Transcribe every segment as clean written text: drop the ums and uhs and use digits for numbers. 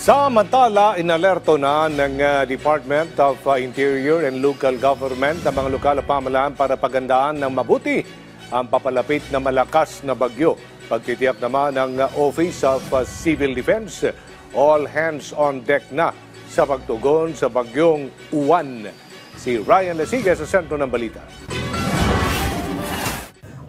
Samantala, inalerto na ng Department of Interior and Local Government ang mga lokal na pamahalaan para pagandaan ng mabuti ang papalapit na malakas na bagyo. Pagtitiyak naman ng Office of Civil Defense, all hands on deck na sa pagtugon sa bagyong Uwan. Si Ryan Lesiga sa sentro ng balita.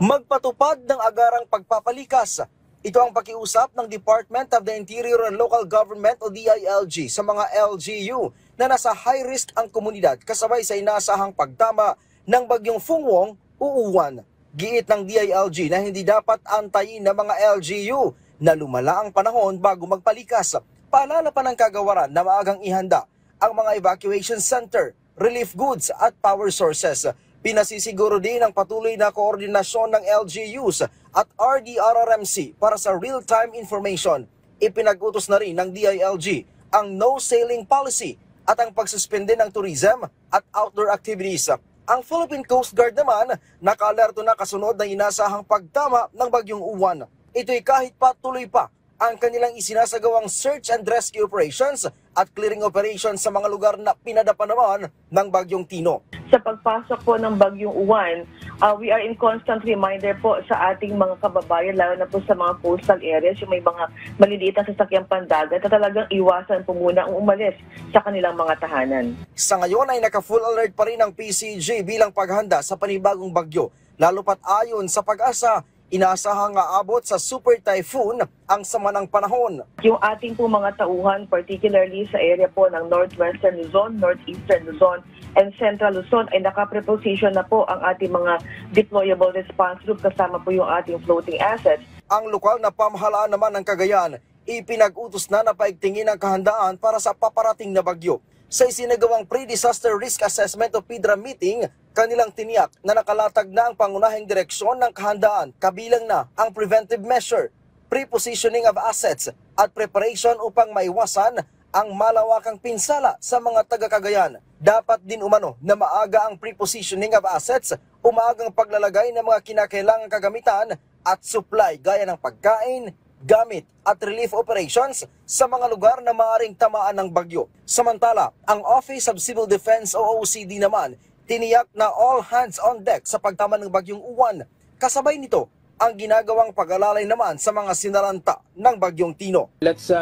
Magpatupad ng agarang pagpapalikas. Ito ang pakiusap ng Department of the Interior and Local Government o DILG sa mga LGU na nasa high risk ang komunidad kasabay sa inaasahang pagtama ng bagyong Fungwong o Uwan. Giit ng DILG na hindi dapat antayin ng mga LGU na lumala ang panahon bago magpalikas. Paalala pa ng kagawaran na maagang ihanda ang mga evacuation center, relief goods at power sources. Pinasisiguro din ang patuloy na koordinasyon ng LGUs at RDRRMC para sa real-time information. Ipinag-utos na rin ng DILG ang no-sailing policy at ang pagsuspende ng tourism at outdoor activities. Ang Philippine Coast Guard naman naka-alerto na kasunod ng inasahang pagtama ng bagyong Uwan. Ito'y kahit pa tuloy pa ang kanilang isinasagawang search and rescue operations at clearing operations sa mga lugar na pinadapa naman ng bagyong Tino. Sa pagpasok po ng bagyong Uwan, we are in constant reminder po sa ating mga kababayan, lalo na po sa mga coastal areas, yung may mga maliliit na sasakyang pandagat, na talagang iwasan po muna ang umalis sa kanilang mga tahanan. Sa ngayon ay naka-full alert pa rin ang PCG bilang paghanda sa panibagong bagyo, lalo pat ayon sa Pag-asa, inaasahang aabot sa super typhoon ang sama ng panahon. Yung ating po mga tauhan, particularly sa area po ng Northwestern Luzon, Northeastern Luzon, and Central Luzon ay naka-preposition na po ang ating mga deployable response group kasama po yung ating floating assets. Ang lokal na pamahalaan naman ng Cagayan, ipinag-utos na paigtingin ang kahandaan para sa paparating na bagyo. Sa isinagawang Pre-Disaster Risk Assessment o PIDRA meeting, kanilang tiniyak na nakalatag na ang pangunahing direksyon ng kahandaan, kabilang na ang preventive measure, pre-positioning of assets at preparation upang maiwasan ang malawakang pinsala sa mga taga-Cagayan. Dapat din umano na maaga ang pre-positioning of assets, umagang paglalagay ng mga kinakailangang kagamitan at supply gaya ng pagkain, gamit at relief operations sa mga lugar na maaaring tamaan ng bagyo. Samantala, ang Office of Civil Defense o OCD naman, tiniyak na all hands on deck sa pagtama ng bagyong Uwan. Kasabay nito, ang ginagawang pag-alalay naman sa mga sinalanta ng bagyong Tino. Let's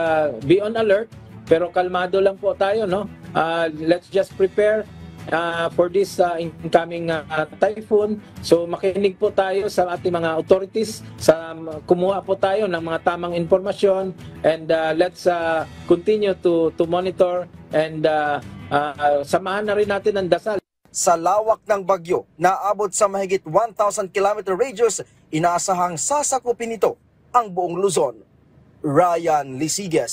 be on alert, pero kalmado lang po tayo, no? Let's just prepare for this incoming typhoon. So makinig po tayo sa ating mga authorities, kumuha po tayo ng mga tamang informasyon, and let's continue to monitor, and samahan na rin natin ang dasal. Sa lawak ng bagyo, naabot sa mahigit 1,000 km radius, inaasahang sasakupin nito ang buong Luzon. Ryan Lesiga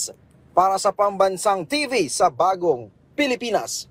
para sa Pambansang TV sa Bagong Pilipinas.